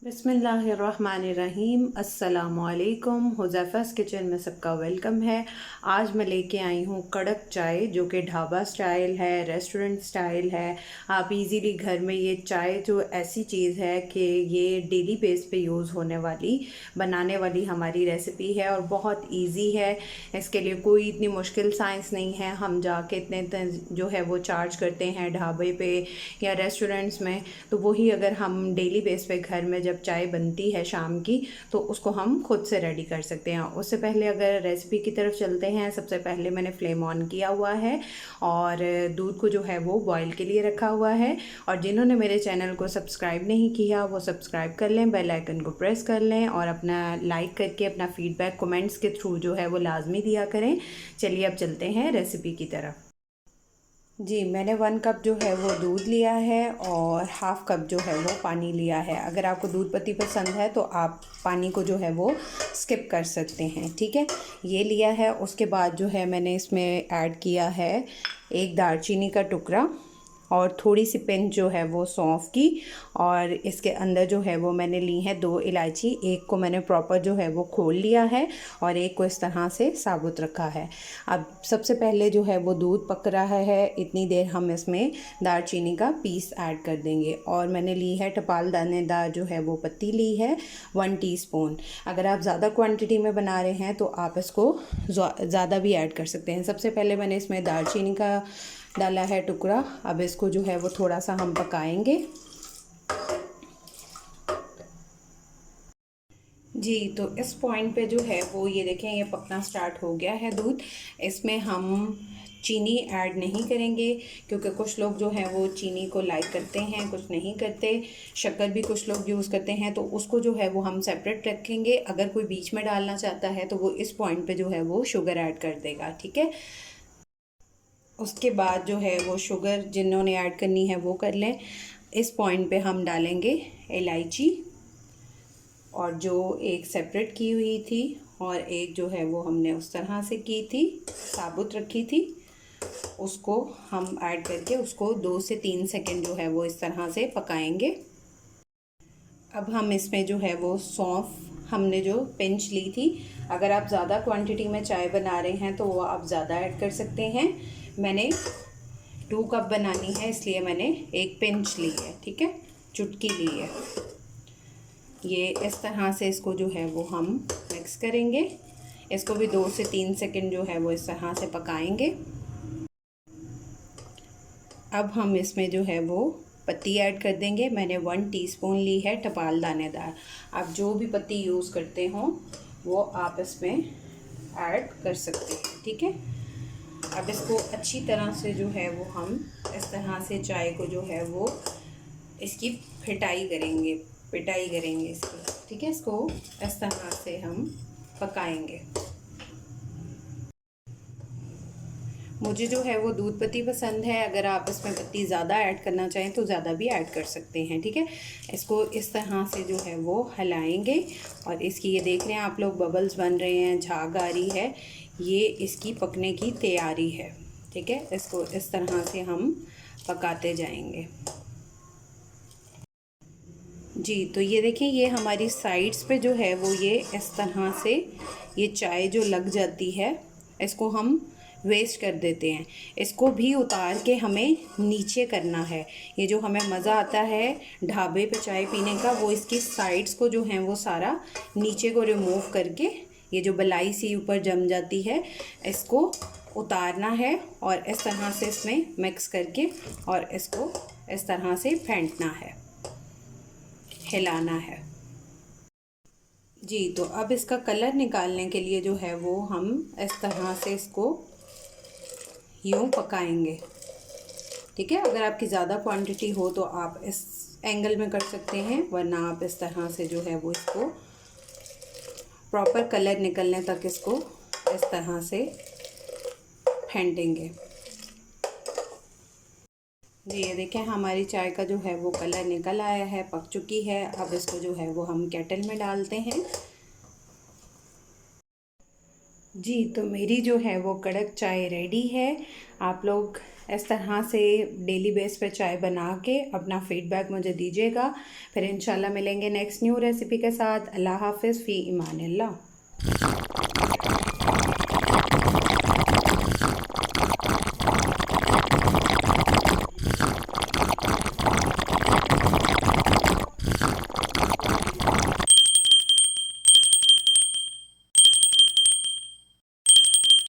बिस्मिल्लाहिर्रहमानिर्रहीम। अस्सलामुअलैकुम। हुज़ैफ़ा's किचन में सबका वेलकम है। आज मैं लेके आई हूँ कड़क चाय, जो कि ढाबा स्टाइल है, रेस्टोरेंट स्टाइल है। आप इजीली घर में ये चाय जो ऐसी चीज़ है कि ये डेली बेस पे यूज़ होने वाली, बनाने वाली हमारी रेसिपी है और बहुत इजी है। इसके लिए कोई इतनी मुश्किल साइंस नहीं है। हम जाके इतने जो है वो चार्ज करते हैं ढाबे पे या रेस्टोरेंट्स में, तो वही अगर हम डेली बेस पे घर में जब चाय बनती है शाम की, तो उसको हम खुद से रेडी कर सकते हैं। उससे पहले अगर रेसिपी की तरफ चलते हैं, सबसे पहले मैंने फ्लेम ऑन किया हुआ है और दूध को जो है वो बॉईल के लिए रखा हुआ है। और जिन्होंने मेरे चैनल को सब्सक्राइब नहीं किया वो सब्सक्राइब कर लें, बेल आइकन को प्रेस कर लें और अपना लाइक करके अपना फीडबैक कमेंट्स के थ्रू जो है वो लाजमी दिया करें। चलिए अब चलते हैं रेसिपी की तरफ। जी, मैंने 1 कप जो है वो दूध लिया है और हाफ़ कप जो है वो पानी लिया है। अगर आपको दूध पत्ती पसंद है तो आप पानी को जो है वो स्किप कर सकते हैं, ठीक है। ये लिया है। उसके बाद जो है मैंने इसमें ऐड किया है 1 दालचीनी का टुकड़ा और थोड़ी सी पिंच जो है वो सौंफ की, और इसके अंदर जो है वो मैंने ली है 2 इलायची। एक को मैंने प्रॉपर जो है वो खोल लिया है और एक को इस तरह से साबुत रखा है। अब सबसे पहले जो है वो दूध पक रहा है, इतनी देर हम इसमें दालचीनी का पीस ऐड कर देंगे। और मैंने ली है टपाल दानेदार जो है वो पत्ती ली है 1 टीस्पून। अगर आप ज़्यादा क्वांटिटी में बना रहे हैं तो आप इसको ज़्यादा भी ऐड कर सकते हैं। सबसे पहले मैंने इसमें दालचीनी का डाला है टुकड़ा। अब इसको जो है वो थोड़ा सा हम पकाएंगे। जी, तो इस पॉइंट पे जो है वो ये देखें, ये पकना स्टार्ट हो गया है दूध। इसमें हम चीनी ऐड नहीं करेंगे क्योंकि कुछ लोग जो हैं वो चीनी को लाइक करते हैं, कुछ नहीं करते। शक्कर भी कुछ लोग यूज़ करते हैं, तो उसको जो है वो हम सेपरेट रखेंगे। अगर कोई बीच में डालना चाहता है तो वो इस पॉइंट पे जो है वो शुगर ऐड कर देगा, ठीक है। उसके बाद जो है वो शुगर जिन्होंने ऐड करनी है वो कर लें। इस पॉइंट पे हम डालेंगे इलायची, और जो एक सेपरेट की हुई थी और एक जो है वो हमने उस तरह से की थी, साबुत रखी थी, उसको हम ऐड करके उसको 2 से 3 सेकंड जो है वो इस तरह से पकाएंगे। अब हम इसमें जो है वो सौंफ हमने जो पिंच ली थी, अगर आप ज़्यादा क्वांटिटी में चाय बना रहे हैं तो वो आप ज़्यादा ऐड कर सकते हैं। मैंने 2 कप बनानी है इसलिए मैंने 1 पिंच ली है, ठीक है, चुटकी ली है। ये इस तरह से इसको जो है वो हम मिक्स करेंगे। इसको भी 2 से 3 सेकंड जो है वो इस तरह से पकाएंगे। अब हम इसमें जो है वो पत्ती ऐड कर देंगे। मैंने 1 टीस्पून ली है टपाल दानेदार। आप जो भी पत्ती यूज़ करते हों वो आप इसमें ऐड कर सकते हैं, ठीक है। अब इसको अच्छी तरह से जो है वो हम इस तरह से चाय को जो है वो इसकी पिटाई करेंगे इसकी, ठीक है। इसको इस तरह से हम पकाएंगे। मुझे जो है वो दूध पत्ती पसंद है। अगर आप इसमें पत्ती ज़्यादा ऐड करना चाहें तो ज़्यादा भी ऐड कर सकते हैं, ठीक है। इसको इस तरह से जो है वो हिलाएंगे और इसकी ये देख रहे हैं आप लोग, बबल्स बन रहे हैं, झाग आ रही है, ये इसकी पकने की तैयारी है, ठीक है। इसको इस तरह से हम पकाते जाएंगे। जी, तो ये देखिए, ये हमारी साइड्स पे जो है वो ये इस तरह से ये चाय जो लग जाती है, इसको हम वेस्ट कर देते हैं। इसको भी उतार के हमें नीचे करना है। ये जो हमें मज़ा आता है ढाबे पे चाय पीने का, वो इसकी साइड्स को जो है वो सारा नीचे को रिमूव करके, ये जो बलाई सी ऊपर जम जाती है, इसको उतारना है और इस तरह से इसमें मिक्स करके और इसको इस तरह से फेंटना है, हिलाना है। जी, तो अब इसका कलर निकालने के लिए जो है वो हम इस तरह से इसको यूँ पकाएंगे, ठीक है। अगर आपकी ज़्यादा क्वांटिटी हो तो आप इस एंगल में कर सकते हैं, वरना आप इस तरह से जो है वो इसको प्रॉपर कलर निकलने तक इसको इस तरह से फेंटेंगे। जी, ये देखें, हमारी चाय का जो है वो कलर निकल आया है, पक चुकी है। अब इसको जो है वो हम केटल में डालते हैं। जी, तो मेरी जो है वो कड़क चाय रेडी है। आप लोग इस तरह से डेली बेस पे चाय बना के अपना फ़ीडबैक मुझे दीजिएगा। फिर इंशाल्लाह मिलेंगे नेक्स्ट न्यू रेसिपी के साथ। अल्लाह हाफ़िज़, फ़ी इमानिल्लाह।